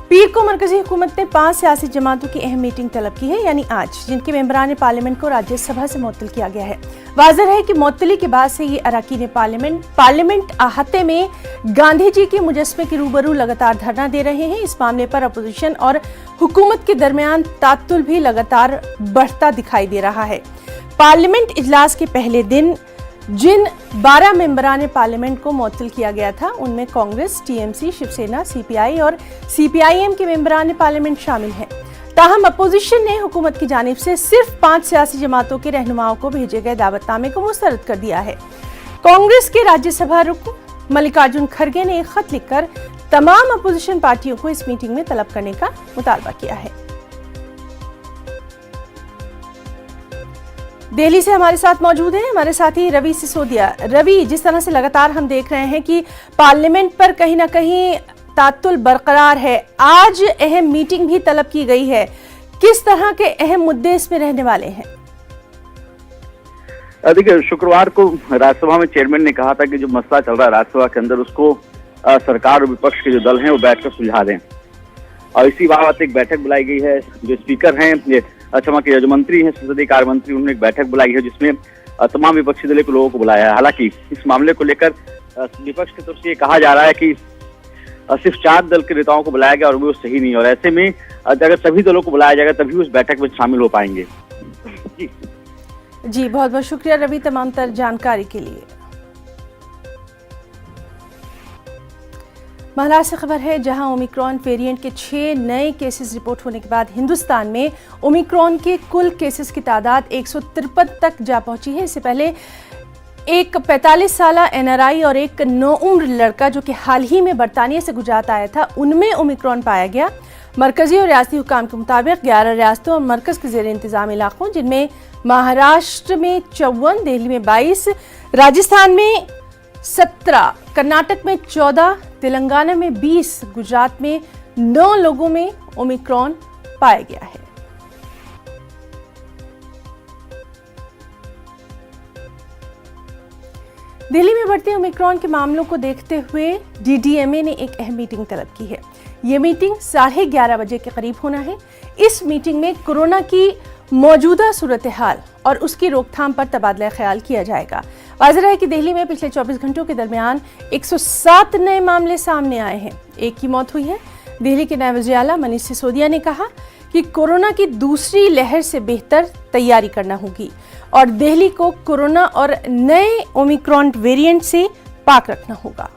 पीर को मरकजी हुकूमत ने 5 सियासी जमातों की अहम मीटिंग तलब की है, यानी आज, जिनके मेंबरान पार्लियामेंट को राज्यसभा से मुअत्तल किया गया है। वाज़ेह है कि मुअत्तली के बाद से ये अरकान पार्लियामेंट अहाते में गांधी जी के मुजस्मे के रूबरू लगातार धरना दे रहे हैं। इस मामले पर अपोजिशन और हुकूमत के दरमियान तातुल भी लगातार बढ़ता दिखाई दे रहा है। पार्लियामेंट इजलास के पहले दिन जिन 12 मेंबरान पार्लियामेंट को मुअत्तल किया गया था, उनमें कांग्रेस, टीएमसी, शिवसेना, सीपीआई और सीपीआईएम के मेंबरान पार्लियामेंट शामिल हैं। ताहम अपोजिशन ने हुकूमत की जानिब से सिर्फ 5 सियासी जमातों के रहनुमाओं को भेजे गए दावतनामे को मुस्तरद कर दिया है। कांग्रेस के राज्यसभा रुकन मल्लिकार्जुन खड़गे ने एक खत लिखकर तमाम अपोजिशन पार्टियों को इस मीटिंग में तलब करने का मुतालबा किया है। दिल्ली से हमारे साथ मौजूद हैं हमारे साथी रवि सिसोदिया। रवि, जिस तरह से लगातार हम देख रहे हैं कि पार्लियामेंट पर कहीं ना कहीं तातुल बरकरार है, आज अहम मीटिंग भी तलब की गई है, किस तरह के अहम मुद्दे इसमें रहने वाले हैं? देखिए, शुक्रवार को राज्यसभा में चेयरमैन ने कहा था कि जो मसला चल रहा है राज्यसभा के अंदर, उसको सरकार और विपक्ष के जो दल हैं वो बैठकर सुलझा दें, और इसी बाबत एक बैठक बुलाई गई है। जो स्पीकर हैं, क्षमा की जो मंत्री हैं, संसदीय कार्य मंत्री, उन्होंने एक बैठक बुलाई है जिसमें तमाम विपक्षी दल के लोगों को बुलाया है। हालांकि इस मामले को लेकर विपक्ष की तरफ से ये कहा जा रहा है कि सिर्फ 4 दल के नेताओं को बुलाया गया और वो सही नहीं, और ऐसे में अगर सभी दलों को बुलाया जाएगा तभी उस बैठक में शामिल हो पाएंगे। जी बहुत बहुत शुक्रिया रवि तमाम तर जानकारी के लिए। महाराष्ट्र से खबर है, जहां ओमिक्रॉन वेरिएंट के 6 नए केसेस रिपोर्ट होने के बाद हिंदुस्तान में ओमिक्रॉन के कुल केसेस की तादाद 153 तक जा पहुंची है। इससे पहले एक 45 साल एनआरआई और एक नौउम्र लड़का जो कि हाल ही में बरतानिया से गुजरात आया था, उनमें ओमिक्रॉन पाया गया। मरकजी और रियासती हुकाम के मुताबिक 11 रियासतों और मरकज के जेर इंतजाम इलाकों, जिनमें महाराष्ट्र में 54, दिल्ली में 22, राजस्थान में 17, कर्नाटक में 14, तेलंगाना में 20, गुजरात में 9 लोगों में ओमिक्रॉन पाया गया है। दिल्ली में बढ़ते ओमिक्रॉन के मामलों को देखते हुए डीडीएमए ने एक अहम मीटिंग तलब की है। ये मीटिंग 11:30 बजे के करीब होना है। इस मीटिंग में कोरोना की मौजूदा सूरत हाल और उसकी रोकथाम पर तबादला ख्याल किया जाएगा। वाज़ेह है कि दिल्ली में पिछले 24 घंटों के दरमियान 107 नए मामले सामने आए हैं, एक की मौत हुई है। दिल्ली के नायब वज़ीर आला मनीष सिसोदिया ने कहा कि कोरोना की दूसरी लहर से बेहतर तैयारी करना होगी और दिल्ली को कोरोना और नए ओमिक्रॉन वेरिएंट से पाक रखना होगा।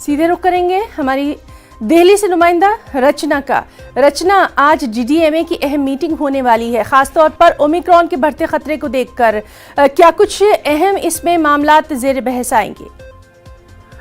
सीधे रुख करेंगे हमारी दिल्ली से नुमाइंदा रचना का। रचना, आज डीडीएमए की अहम मीटिंग होने वाली है, खासतौर पर ओमिक्रॉन के बढ़ते खतरे को देखकर क्या कुछ अहम इसमें मामलात जेर बहस आएंगे?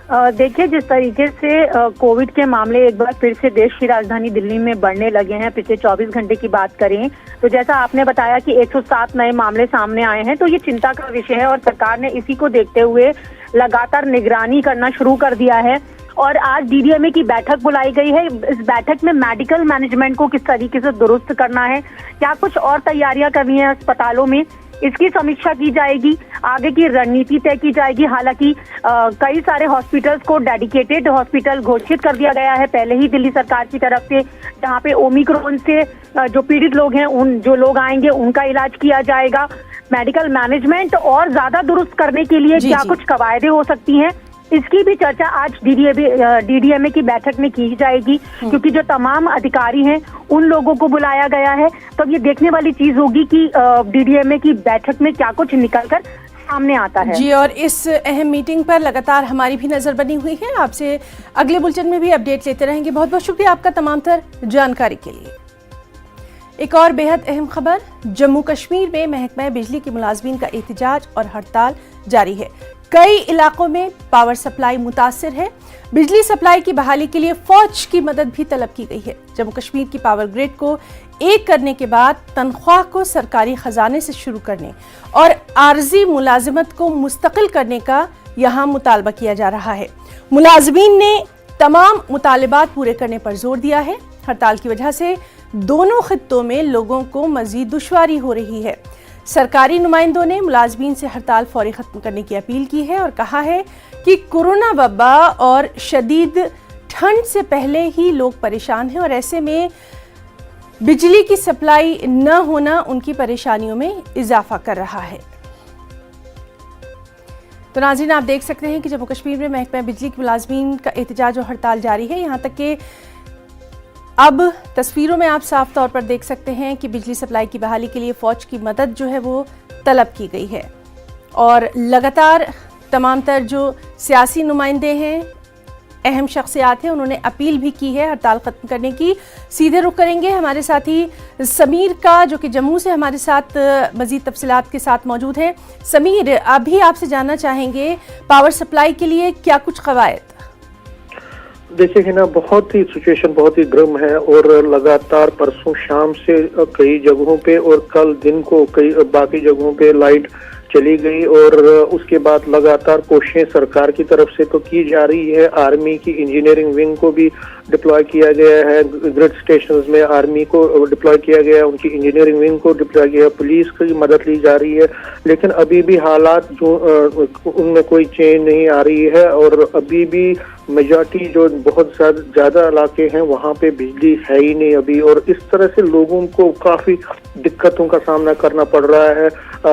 देखिए, जिस तरीके से कोविड के मामले एक बार फिर से देश की राजधानी दिल्ली में बढ़ने लगे हैं, पिछले 24 घंटे की बात करें तो जैसा आपने बताया कि 107 नए मामले सामने आए हैं, तो ये चिंता का विषय है और सरकार ने इसी को देखते हुए लगातार निगरानी करना शुरू कर दिया है। और आज डीडीएमए की बैठक बुलाई गई है। इस बैठक में मेडिकल मैनेजमेंट को किस तरीके से दुरुस्त करना है, क्या कुछ और तैयारियां करनी है अस्पतालों में, इसकी समीक्षा की जाएगी, आगे की रणनीति तय की जाएगी। हालांकि कई सारे हॉस्पिटल्स को डेडिकेटेड हॉस्पिटल घोषित कर दिया गया है पहले ही दिल्ली सरकार की तरफ से, जहां पे ओमिक्रॉन से जो पीड़ित लोग हैं, उन जो लोग आएंगे उनका इलाज किया जाएगा। मेडिकल मैनेजमेंट और ज्यादा दुरुस्त करने के लिए क्या कुछ कवायदें हो सकती हैं, इसकी भी चर्चा आज डीडीएमए की बैठक में की जाएगी, क्योंकि जो तमाम अधिकारी हैं उन लोगों को बुलाया गया है। तो ये देखने वाली चीज होगी कि डीडीएमए की बैठक में क्या कुछ निकलकर सामने आता है। जी, और इस अहम मीटिंग पर लगातार हमारी भी नजर बनी हुई है। आपसे अगले बुलेटिन में भी अपडेट लेते रहेंगे। बहुत बहुत शुक्रिया आपका तमाम तर जानकारी के लिए। एक और बेहद अहम खबर, जम्मू कश्मीर में महकमा बिजली के मुलाजमीन का एहतजाज और हड़ताल जारी है। कई इलाकों में पावर सप्लाई मुतासिर है। बिजली सप्लाई की बहाली के लिए फौज की मदद भी तलब की गई है। जम्मू कश्मीर की पावर ग्रिड को एक करने के बाद तनख्वाह को सरकारी खजाने से शुरू करने और आर्जी मुलाजिमत को मुस्तकिल करने का यहाँ मुतालबा किया जा रहा है। मुलाजमीन ने तमाम मुतालिबात पूरे करने पर जोर दिया है। हड़ताल की वजह से दोनों खित्तों में लोगों को मजीद दुश्वारी हो रही है। सरकारी नुमाइंदों ने मुलाजमीन से हड़ताल फौरी खत्म करने की अपील की है और कहा है कि कोरोना वबा और शदीद ठंड से पहले ही लोग परेशान हैं और ऐसे में बिजली की सप्लाई न होना उनकी परेशानियों में इजाफा कर रहा है। तो नाज़रीन, आप देख सकते हैं कि जम्मू कश्मीर में महकमा बिजली के मुलाजमीन का एहतजाज और हड़ताल जारी है। यहाँ तक कि अब तस्वीरों में आप साफ तौर पर देख सकते हैं कि बिजली सप्लाई की बहाली के लिए फ़ौज की मदद जो है वो तलब की गई है और लगातार तमाम तर जो सियासी नुमाइंदे हैं, अहम शख्सियात हैं, उन्होंने अपील भी की है हड़ताल ख़त्म करने की। सीधे रुख करेंगे हमारे साथी समीर का, जो कि जम्मू से हमारे साथ मज़ीद तफसीलात के साथ मौजूद हैं। समीर, अभी आपसे जानना चाहेंगे पावर सप्लाई के लिए क्या कुछ कवायद? देखिए है ना, बहुत ही सिचुएशन बहुत ही गर्म है और लगातार परसों शाम से कई जगहों पे और कल दिन को कई बाकी जगहों पे लाइट चली गई और उसके बाद लगातार कोशिशें सरकार की तरफ से तो की जा रही है। आर्मी की इंजीनियरिंग विंग को भी डिप्लॉय किया गया है, ग्रिड स्टेशंस में आर्मी को डिप्लॉय किया गया है, उनकी इंजीनियरिंग विंग को डिप्लॉय किया है, पुलिस की मदद ली जा रही है, लेकिन अभी भी हालात जो उनमें कोई चेंज नहीं आ रही है और अभी भी मेजॉरिटी जो बहुत ज्यादा इलाके हैं वहाँ पे बिजली है ही नहीं अभी, और इस तरह से लोगों को काफी दिक्कतों का सामना करना पड़ रहा है।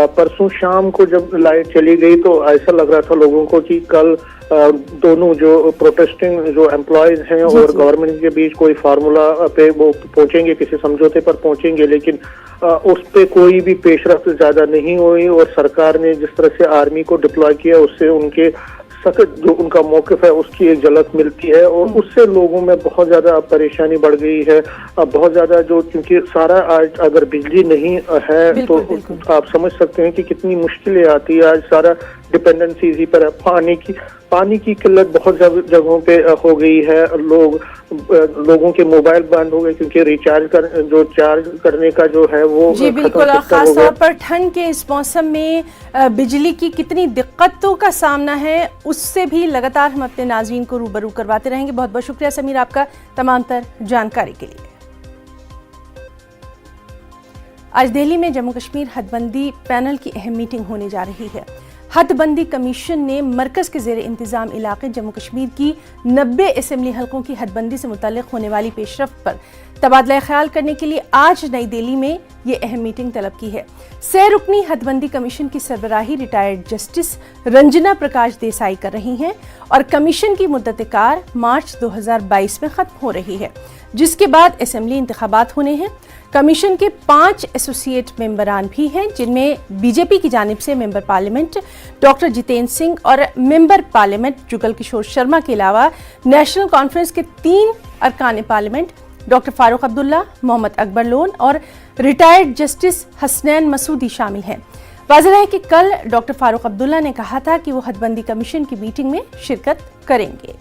परसों शाम को जब लाइट चली गई तो ऐसा लग रहा था लोगों को कि कल दोनों जो प्रोटेस्टिंग जो एम्प्लॉयज हैं और गवर्नमेंट के बीच कोई फार्मूला पे वो पहुंचेंगे, किसी समझौते पर पहुंचेंगे, लेकिन उस पे कोई भी पेशरफ्त ज्यादा नहीं हुई और सरकार ने जिस तरह से आर्मी को डिप्लॉय किया उससे उनके सख्त जो उनका मौक़िफ़ है उसकी एक झलक मिलती है और उससे लोगों में बहुत ज्यादा परेशानी बढ़ गई है। बहुत ज्यादा जो, क्योंकि सारा आज अगर बिजली नहीं है तो आप समझ सकते हैं कि कितनी मुश्किलें आती है। आज सारा डिपेंडेंसी इसी पर है। पानी की किल्लत बहुत जगहों पे हो गई है। लोगों के मोबाइल बंद हो गए क्योंकि चार्ज करने का जो है वो जी बिल्कुल, खास तौर पर ठंड के इस मौसम में बिजली की कितनी दिक्कतों का सामना है उससे भी लगातार हम अपने नाज़रीन को रूबरू करवाते रहेंगे। बहुत बहुत शुक्रिया समीर आपका तमाम तर जानकारी के लिए। आज दिल्ली में जम्मू कश्मीर हदबंदी पैनल की अहम मीटिंग होने जा रही है। हदबंदी कमीशन ने मरकज़ के ज़ेर इंतज़ाम इलाके जम्मू कश्मीर की 90 असम्बली हलकों की हदबंदी से मुतल्लिक़ होने वाली पेशरफ्त पर तबादला ख्याल करने के लिए आज नई दिल्ली में ये अहम मीटिंग तलब की है। सह रुकनी हदबंदी कमीशन की सरबराही रिटायर्ड जस्टिस रंजना प्रकाश देसाई कर रही हैं और कमीशन की मुद्दत कार मार्च 2022 में ख़त्म हो रही है, जिसके बाद असम्बली इंतखाबात होने हैं। कमीशन के 5 एसोसिएट मेंबरान भी हैं, जिनमें बीजेपी की जानिब से member parliament doctor Jitendra Singh और मेंबर पार्लियामेंट जुगल किशोर शर्मा के अलावा नेशनल कॉन्फ्रेंस के 3 अरकान पार्लियामेंट डॉक्टर फारूक अब्दुल्ला, मोहम्मद अकबर लोन और रिटायर्ड जस्टिस हसनैन मसूदी शामिल हैं। वाज़ेह है कि कल डॉक्टर फारूक अब्दुल्ला ने कहा था कि वो हदबंदी कमीशन की मीटिंग में शिरकत करेंगे।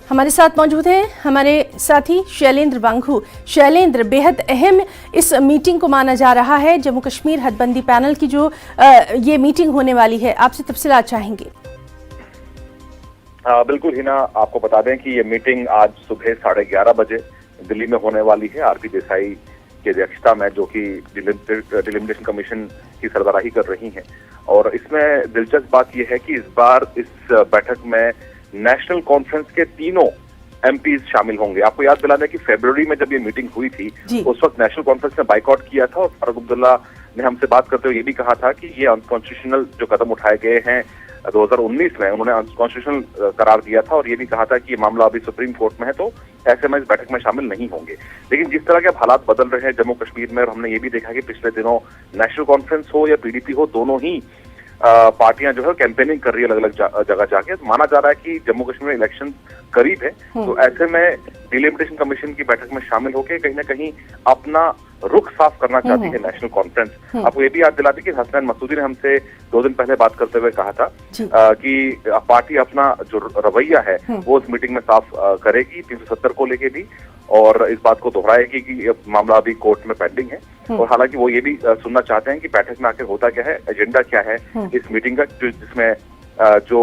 हमारे साथ मौजूद हैं हमारे साथी शैलेंद्र वांगू। शैलेंद्र, बेहद अहम इस मीटिंग को माना जा रहा है। जम्मू कश्मीर हदबंदी पैनल की जो ये मीटिंग होने वाली है, आपसे तफसीलात चाहेंगे। बिल्कुल हिना, आपको बता दें कि ये मीटिंग आज सुबह 11:30 बजे दिल्ली में होने वाली है। आरपी देसाई की अध्यक्षता में, जो कि डिलिमिटेशन कमीशन की सरबराही कर रही हैं। और इसमें दिलचस्प बात यह है कि इस बार इस बैठक में नेशनल कॉन्फ्रेंस के 3 एमपीज शामिल होंगे। आपको याद दिला दें कि फरवरी में जब ये मीटिंग हुई थी उस वक्त नेशनल कॉन्फ्रेंस ने बाइकआउट किया था और फारूक अब्दुल्ला ने हमसे बात करते हुए ये भी कहा था कि ये अनकॉन्स्टिट्यूशनल जो कदम उठाए गए हैं 2019 में, उन्होंने अनकॉन्स्टिट्यूशनल करार दिया था और ये भी कहा था कि ये मामला अभी सुप्रीम कोर्ट में है, तो ऐसे में इस बैठक में शामिल नहीं होंगे। लेकिन जिस तरह के हालात बदल रहे हैं जम्मू कश्मीर में, और हमने ये भी देखा कि पिछले दिनों नेशनल कॉन्फ्रेंस हो या पीडीपी हो, दोनों ही पार्टियां जो है कैंपेनिंग कर रही है अलग अलग जगह जाके। तो माना जा रहा है कि जम्मू कश्मीर में इलेक्शन करीब है, तो ऐसे में डिलिमिटेशन कमीशन की बैठक में शामिल होकर कहीं ना कहीं अपना रुख साफ करना चाहती है नेशनल कॉन्फ्रेंस। आपको ये भी याद दिलाती कि हसनैन मसूदी ने हमसे 2 दिन पहले बात करते हुए कहा था कि पार्टी अपना जो रवैया है वो इस मीटिंग में साफ करेगी 370 को लेके भी, और इस बात को दोहराएगी कि मामला अभी कोर्ट में पेंडिंग है। और हालांकि वो ये भी सुनना चाहते हैं कि बैठक में आखिर होता क्या है, एजेंडा क्या है इस मीटिंग का, जिसमें जो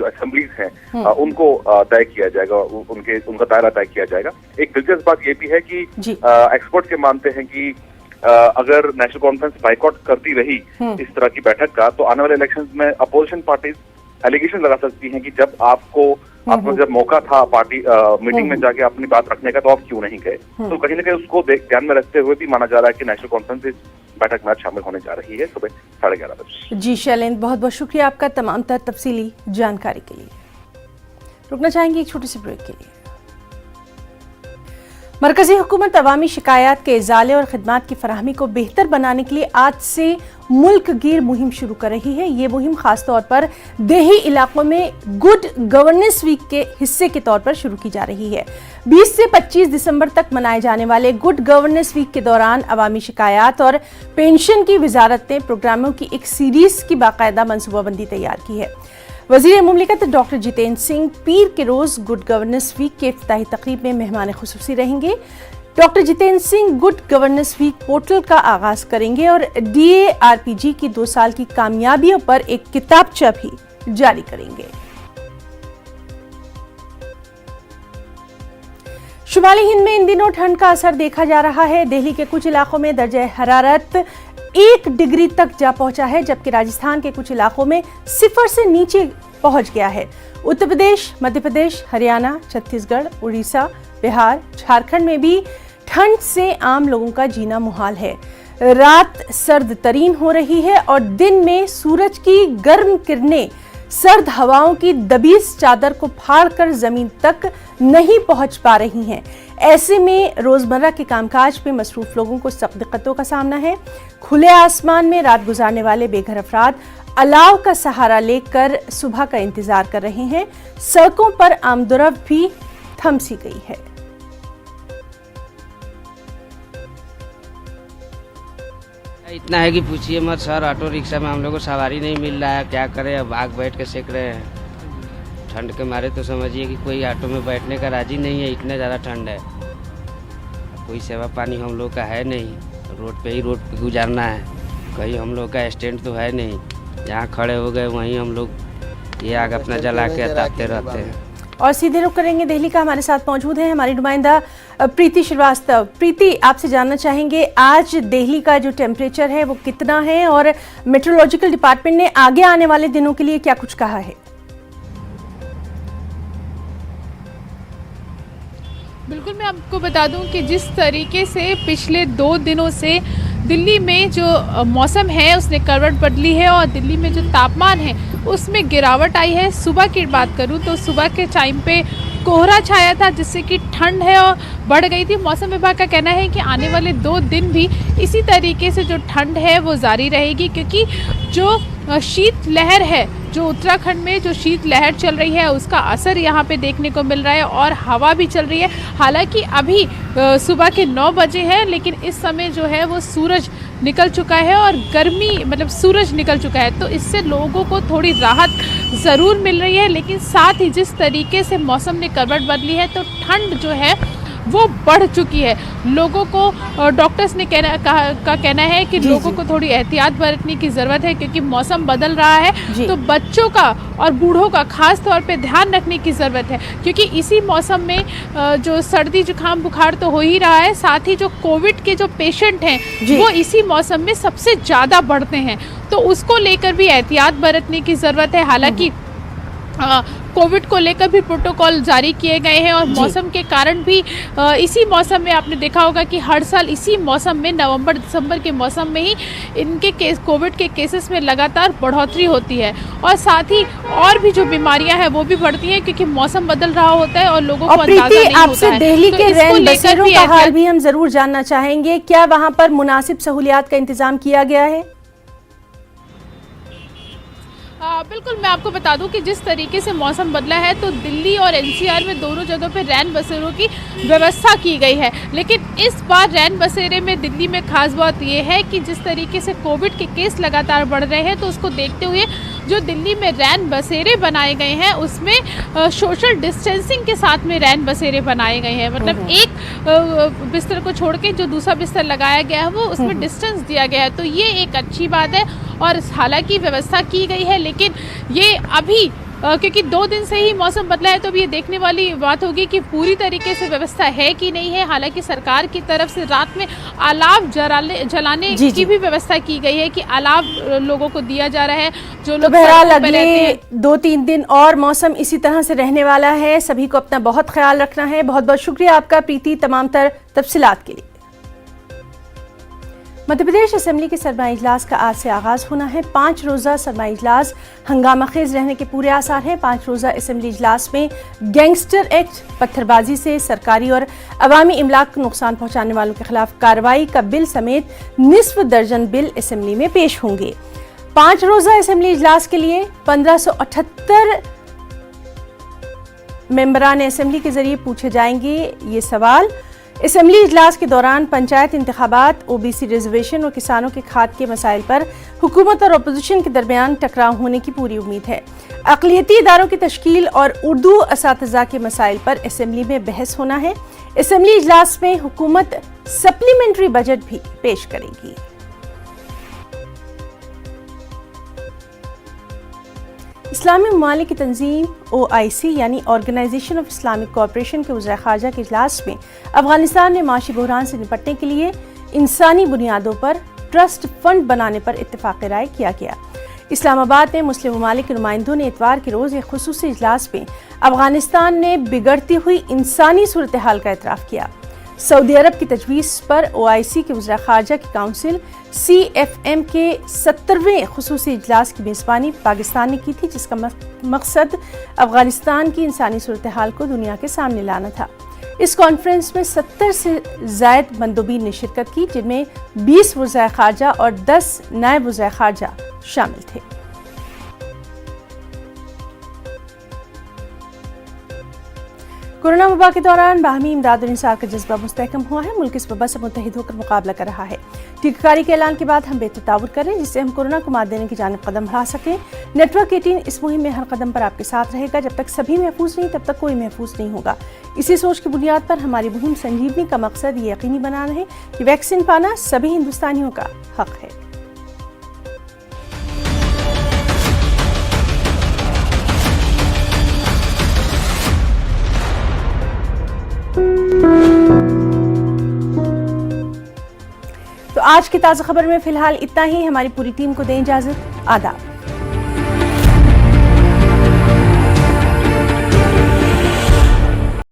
असेंबलीज हैं उनको तय किया जाएगा, उनका दायरा तय किया जाएगा। एक दिलचस्प बात ये भी है कि एक्सपर्ट के मानते हैं कि अगर नेशनल कॉन्फ्रेंस बाइकआउट करती रही इस तरह की बैठक का, तो आने वाले इलेक्शंस में अपोजिशन पार्टीज एलिगेशन लगा सकती हैं कि जब आपको जब मौका था पार्टी मीटिंग में जाके अपनी बात रखने का, तो आप क्यों नहीं गए। तो कहीं ना कहीं उसको ध्यान में रखते हुए भी माना जा रहा है कि नेशनल कॉन्फ्रेंस इस बैठक में आज शामिल होने जा रही है सुबह 11:30 बजे। जी शैलेंद्र, बहुत बहुत शुक्रिया आपका तमाम तफसीली जानकारी के लिए। रुकना चाहेंगे एक छोटे से ब्रेक के लिए। मरकजी हुकूमत अवामी शिकायत के इजाले और खिदमात की फराहमी को बेहतर बनाने के लिए आज से मुल्क गिर मुहिम शुरू कर रही है। ये मुहिम खासतौर पर देही इलाकों में गुड गवर्नेंस वीक के हिस्से के तौर पर शुरू की जा रही है। 20 से 25 दिसंबर तक मनाए जाने वाले गुड गवर्नेंस वीक के दौरान अवामी शिकायत और पेंशन की वजारत ने प्रोग्रामों की एक सीरीज की बाकायदा मनसूबाबंदी तैयार की है। वज़ीर मुमलिकत डॉक्टर जितेंद्र सिंह पीर के रोज गुड गवर्नेंस वीक के इफ्तिताही तकरीब में मेहमान खुसूसी रहेंगे। Doctor Jitendra Singh good governance week portal का आगाज करेंगे और DARPG की 2 साल की कामयाबियों पर एक किताबचा भी जारी करेंगे। शुमाली हिंद में इन दिनों ठंड का असर देखा जा रहा है। दिल्ली के कुछ इलाकों में दर्जे हरारत 1 डिग्री तक जा पहुंचा है, जबकि राजस्थान के कुछ इलाकों में 0 से नीचे पहुंच गया है। उत्तर प्रदेश, मध्य प्रदेश, हरियाणा, छत्तीसगढ़, उड़ीसा, बिहार, झारखंड में भी ठंड से आम लोगों का जीना मुहाल है। रात सर्द तरीन हो रही है और दिन में सूरज की गर्म किरणें सर्द हवाओं की दबीस चादर को फाड़कर जमीन तक नहीं पहुंच पा रही हैं। ऐसे में रोजमर्रा के कामकाज में मसरूफ लोगों को सख्त दिक्कतों का सामना है। खुले आसमान में रात गुजारने वाले बेघर अफराद अलाव का सहारा लेकर सुबह का इंतजार कर रहे हैं। सड़कों पर आमदोरफ्त भी थम सी गई है। इतना है कि पूछिए मत सर, ऑटो रिक्शा में हम लोग को सवारी नहीं मिल रहा है, क्या करें, अब आग बैठ के सेक रहे हैं। ठंड के मारे तो समझिए कि कोई ऑटो में बैठने का राजी नहीं है, इतना ज़्यादा ठंड है। कोई सेवा पानी हम लोग का है नहीं, रोड पे गुजारना है। कहीं हम लोग का स्टैंड तो है नहीं, जहाँ खड़े हो गए वहीं हम लोग ये आग अपना जला के तापते रहते हैं। और सीधे रुख करेंगे दिल्ली का। हमारे साथ मौजूद हैं हमारी नुमाइंदा प्रीति श्रीवास्तव। प्रीति, आपसे जानना चाहेंगे आज दिल्ली का जो टेम्परेचर है वो कितना है और मेट्रोलॉजिकल डिपार्टमेंट ने आगे आने वाले दिनों के लिए क्या कुछ कहा है? बिल्कुल, मैं आपको बता दूं कि जिस तरीके से पिछले 2 दिनों से दिल्ली में जो मौसम है उसने करवट बदली है और दिल्ली में जो तापमान है उसमें गिरावट आई है। सुबह की बात करूं तो सुबह के टाइम पे कोहरा छाया था, जिससे कि ठंड है और बढ़ गई थी। मौसम विभाग का कहना है कि आने वाले 2 दिन भी इसी तरीके से जो ठंड है वो जारी रहेगी, क्योंकि जो शीत लहर है, जो उत्तराखंड में जो शीत लहर चल रही है उसका असर यहाँ पे देखने को मिल रहा है और हवा भी चल रही है। हालांकि अभी सुबह के 9 बजे हैं, लेकिन इस समय जो है वो सूरज निकल चुका है और गर्मी मतलब सूरज निकल चुका है, तो इससे लोगों को थोड़ी राहत ज़रूर मिल रही है। लेकिन साथ ही जिस तरीके से मौसम ने करवट बदली है तो ठंड जो है वो बढ़ चुकी है। लोगों को डॉक्टर्स ने कहना है कि लोगों को थोड़ी एहतियात बरतने की ज़रूरत है, क्योंकि मौसम बदल रहा है। तो बच्चों का और बूढ़ों का खास तौर पे ध्यान रखने की ज़रूरत है, क्योंकि इसी मौसम में जो सर्दी जुकाम बुखार तो हो ही रहा है, साथ ही जो कोविड के जो पेशेंट हैं वो इसी मौसम में सबसे ज़्यादा बढ़ते हैं, तो उसको लेकर भी एहतियात बरतने की ज़रूरत है। हालांकि कोविड को लेकर भी प्रोटोकॉल जारी किए गए हैं और मौसम के कारण भी इसी मौसम में आपने देखा होगा कि हर साल इसी मौसम में नवंबर दिसंबर के मौसम में ही इनके कोविड के केसेस में लगातार बढ़ोतरी होती है और साथ ही और भी जो बीमारियां हैं वो भी बढ़ती हैं, क्योंकि मौसम बदल रहा होता है और लोगों को अंदाजा नहीं होता है। आपसे दिल्ली के रैन बसेरों का हाल भी हम जरूर जानना चाहेंगे। क्या वहां पर मुनासिब सहूलियात का इंतजाम किया गया है? बिल्कुल, मैं आपको बता दूं कि जिस तरीके से मौसम बदला है तो दिल्ली और NCR में दोनों जगह पे रैन बसेरों की व्यवस्था की गई है। लेकिन इस बार रैन बसेरे में दिल्ली में खास बात यह है कि जिस तरीके से कोविड के केस लगातार बढ़ रहे हैं, तो उसको देखते हुए जो दिल्ली में रैन बसेरे बनाए गए हैं उसमें सोशल डिस्टेंसिंग के साथ में रैन बसेरे बनाए गए हैं। मतलब एक बिस्तर को छोड़ के जो दूसरा बिस्तर लगाया गया है वो उसमें डिस्टेंस दिया गया है, तो ये एक अच्छी बात है और हालांकि व्यवस्था की गई है, लेकिन ये अभी क्योंकि 2 दिन से ही मौसम बदला है, तो अब ये देखने वाली बात होगी कि पूरी तरीके से व्यवस्था है कि नहीं है। हालांकि सरकार की तरफ से रात में अलाव जलाने की भी व्यवस्था की गई है कि अलाव लोगों को दिया जा रहा है। जो लोग बहरहाल अगले 2-3 दिन और मौसम इसी तरह से रहने वाला है। सभी को अपना बहुत ख्याल रखना है। बहुत बहुत शुक्रिया आपका प्रीति, तमाम तर तफसीलात के लिए। मध्य प्रदेश असेंबली के सरमाई इजलास का आज से आगाज होना है। 5 रोजा सरमाई इजलास हंगामा खेज रहने के पूरे आसार हैं। 5 रोजा असेंबली इजलास में गैंगस्टर एक्ट, पत्थरबाजी से सरकारी और अवामी इमलाक को नुकसान पहुंचाने वालों के खिलाफ कार्रवाई का बिल समेत निस्फ दर्जन बिल असेंबली में पेश होंगे। 5 रोजा असेंबली इजलास के लिए 1578 मेंबरान असेंबली के जरिए पूछे जाएंगे ये सवाल। असेंबली इजलास के दौरान पंचायत इंतखाबात, ओबीसी रिजर्वेशन और किसानों के खाद के मसाइल पर हुकूमत और अपोजिशन के दरमियान टकराव होने की पूरी उम्मीद है। अक़लियती इदारों की तश्कील और उर्दू असातिज़ा के मसाइल पर असेंबली में बहस होना है। असेंबली इजलास में हुकूमत सप्लीमेंट्री बजट भी पेश करेगी। इस्लामी ममालिक की तंजीम OIC यानी ऑर्गेनाइजेशन ऑफ इस्लामिक कोऑपरेशन के वज़ीर ख़ारजा के इजलास में अफगानिस्तान में माशी बहरान से निपटने के लिए इंसानी बुनियादों पर ट्रस्ट फंड बनाने पर इत्तेफ़ाक़ राय किया गया। इस्लामाबाद में मुस्लिम ममालिक के नुमाइंदों ने इतवार के रोज़ एक ख़ुसूसी इजलास में अफगानिस्तान में बिगड़ती हुई इंसानी सूरत हाल का एतराफ़ किया। सऊदी अरब की तजवीज़ पर OIC के वज़ीर ख़ारजा की काउंसिल CFM के 70वें ख़ुसूसी इजलास की मेज़बानी पाकिस्तान ने की थी, जिसका मकसद अफगानिस्तान की इंसानी सूरत हाल को दुनिया के सामने लाना था। इस कॉन्फ्रेंस में 70 से ज़ायद मंदोबीन ने शिरकत की, जिनमें 20 वज़ीर ख़ारजा और 10 नायब वज़ीर ख़ारजा शामिल थे। कोरोना वबा के दौरान बाहमी इमदाद और इंसार का जज्बा मुस्तहकम हुआ है। मुल्क इस वबा से मुत्तहिद होकर मुकाबला कर रहा है। टीकाकारी के ऐलान के बाद हम बेहतर ताउन करें, जिससे हम कोरोना को मात देने की जानिब कदम बढ़ा सकें। नेटवर्क 18 इस मुहिम में हर कदम पर आपके साथ रहेगा। जब तक सभी महफूज नहीं, तब तक कोई महफूज नहीं होगा। इसी सोच की बुनियाद पर हमारी मुहिम संजीवनी का मकसद ये यकीनी बनाना है कि वैक्सीन पाना सभी हिंदुस्तानियों का हक है। तो आज की ताज़ा खबर में फिलहाल इतना ही। हमारी पूरी टीम को दें इजाज़त। आदाब।